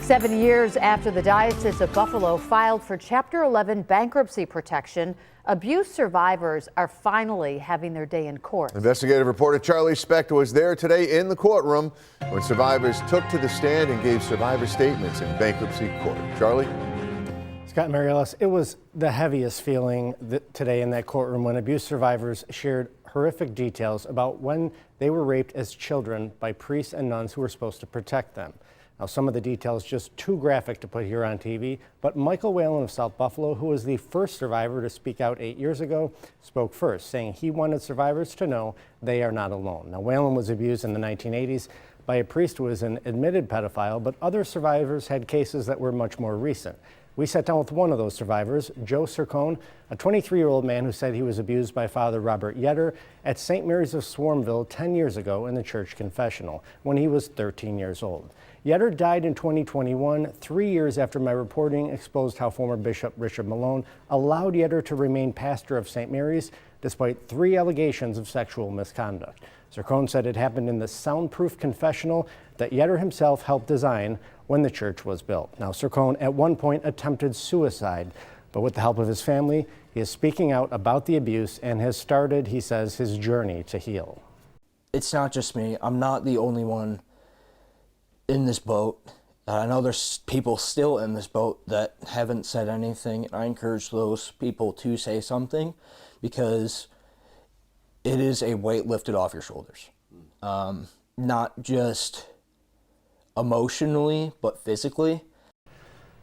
7 years after the Diocese of Buffalo filed for Chapter 11 bankruptcy protection, abuse survivors are finally having their day in court. Investigative reporter Charlie Specht was there today in the courtroom when survivors took to the stand and gave survivor statements in bankruptcy court. Charlie? Scott and Mary Ellis, it was the heaviest feeling today in that courtroom when abuse survivors shared horrific details about when they were raped as children by priests and nuns who were supposed to protect them. Now, some of the details just too graphic to put here on TV, but Michael Whalen of South Buffalo, who was the first survivor to speak out 8 years ago, spoke first, saying he wanted survivors to know they are not alone. Now, Whalen was abused in the 1980s by a priest who was an admitted pedophile, but other survivors had cases that were much more recent. We sat down with one of those survivors, Joe Sircone, a 23-year-old man who said he was abused by Father Robert Yetter at St. Mary's of Swarmville 10 years ago in the church confessional when he was 13 years old. Yetter died in 2021, 3 years after my reporting exposed how former Bishop Richard Malone allowed Yetter to remain pastor of St. Mary's despite 3 allegations of sexual misconduct. Sircone said it happened in the soundproof confessional that Yetter himself helped design when the church was built. Now, Sircone at one point attempted suicide, but with the help of his family, he is speaking out about the abuse and has started, he says, his journey to heal. It's not just me. I'm not the only one in this boat. I know there's people still in this boat that haven't said anything, and I encourage those people to say something because it is a weight lifted off your shoulders. Not just emotionally, but physically.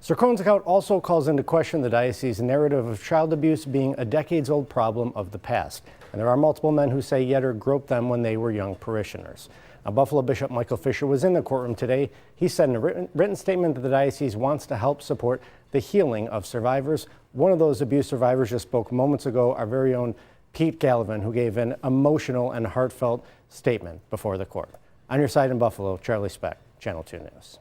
Sircone's account also calls into question the diocese's narrative of child abuse being a decades-old problem of the past. And there are multiple men who say Yetter groped them when they were young parishioners. Now, Buffalo Bishop Michael Fisher was in the courtroom today. He said in a written statement that the diocese wants to help support the healing of survivors. One of those abuse survivors just spoke moments ago, our very own Pete Gallivan, who gave an emotional and heartfelt statement before the court. On your side in Buffalo, Charlie Specht, Channel 2 News.